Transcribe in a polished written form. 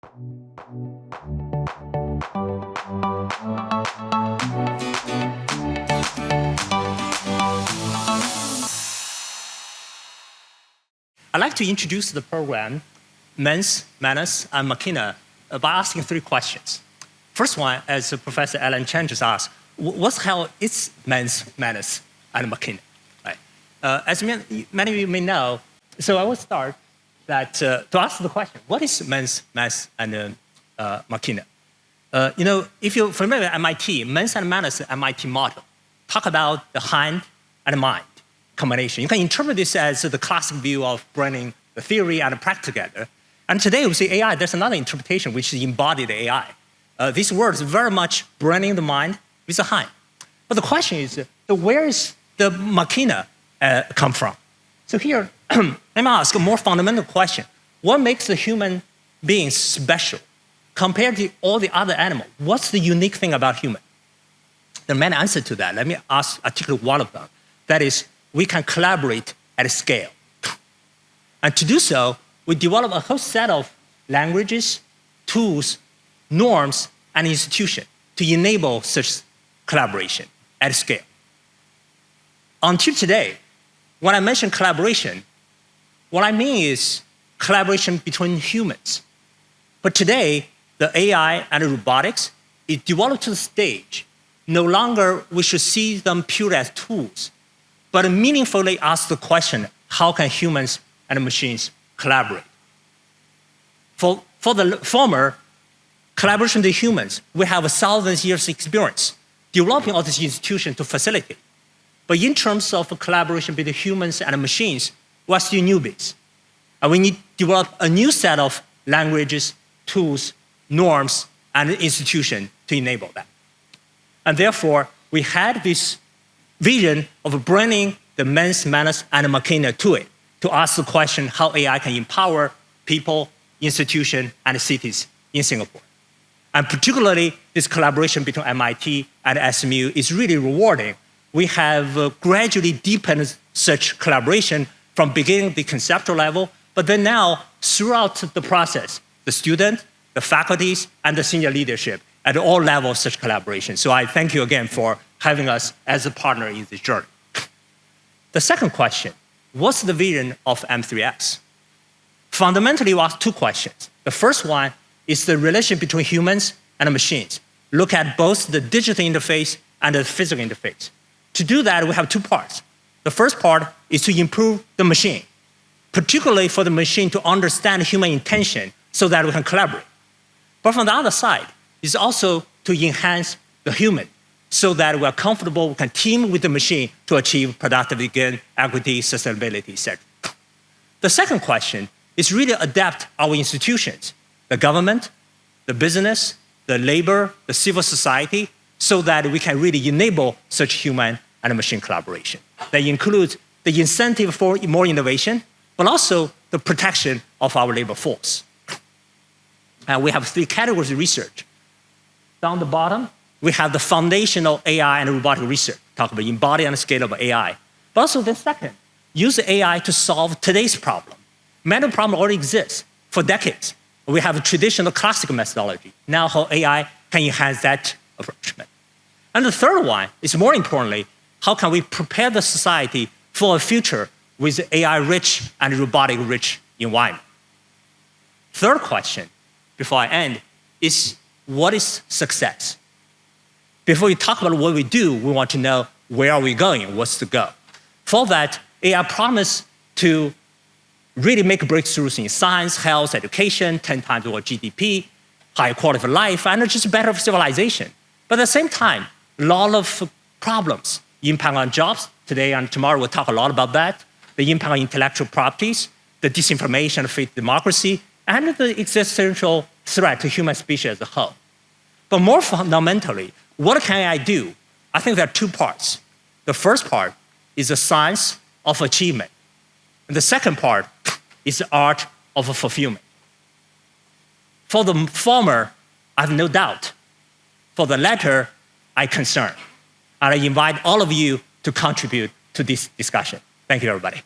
I'd like to introduce the program, Mens, Manus, and Machina, by asking 3 questions. First one, as Professor Alan Chen just asked, what the hell is Mens, Manus, and Machina? Right? As many of you may know, so I will start that to ask the question, what is Mens, Manus, and Machina? If you're familiar with MIT, Mens and Manus is MIT motto. Talk about the hand and the mind combination. You can interpret this as the classic view of bringing the theory and the practice together. And today we see AI, there's another interpretation which is embodied AI. This word is very much bringing the mind with the hand. But the question is, so where is the Machina come from? So here, let me ask a more fundamental question. What makes the human being special compared to all the other animals? What's the unique thing about human? There are many answers to that. Let me articulate one of them. That is, we can collaborate at scale. And to do so, we develop a whole set of languages, tools, norms, and institutions to enable such collaboration at scale. Until today, when I mention collaboration, what I mean is collaboration between humans. But today, the AI and the robotics is developed to the stage. No longer we should see them purely as tools, but meaningfully ask the question, how can humans and machines collaborate? For the former, collaboration with humans, we have 1,000 years experience developing all these institutions to facilitate. But in terms of collaboration between humans and machines, we're still newbies. And we need to develop a new set of languages, tools, norms, and institutions to enable that. And therefore, we had this vision of bringing the Mens, Manus, and Machina to it, to ask the question how AI can empower people, institutions, and cities in Singapore. And particularly, this collaboration between MIT and SMU is really rewarding. We have gradually deepened such collaboration from beginning the conceptual level, but then now, throughout the process, the student, the faculties, and the senior leadership at all levels of such collaboration. So I thank you again for having us as a partner in this journey. The second question, what's the vision of M3X? Fundamentally, we ask 2 questions. The first one is the relation between humans and machines. Look at both the digital interface and the physical interface. To do that, we have 2 parts. The first part is to improve the machine, particularly for the machine to understand human intention so that we can collaborate. But from the other side, is also to enhance the human so that we are comfortable, we can team with the machine to achieve productivity gain, equity, sustainability, etc. The second question is really adapt our institutions, the government, the business, the labor, the civil society, so that we can really enable such human and machine collaboration. That includes the incentive for more innovation, but also the protection of our labor force. And we have 3 categories of research. Down the bottom, we have the foundational AI and robotic research, talk about embodied and scalable AI. But also the second, use AI to solve today's problem. Many problems already exist for decades. We have a traditional classical methodology. Now how AI can enhance that approach. And the third one is more importantly, how can we prepare the society for a future with AI-rich and robotic-rich environment? Third question, before I end, is what is success? Before we talk about what we do, we want to know where are we going, what's the goal. For that, AI promise to really make breakthroughs in science, health, education, 10 times more GDP, higher quality of life, and just better civilization. But at the same time, a lot of problems, impact on jobs. Today and tomorrow we'll talk a lot about that. The impact on intellectual properties, the disinformation of fake democracy, and the existential threat to human species as a whole. But more fundamentally, what can AI do? I think there are 2 parts. The first part is the science of achievement. And the second part is the art of fulfillment. For the former, I have no doubt. For the latter, I'm concerned. And I invite all of you to contribute to this discussion. Thank you, everybody.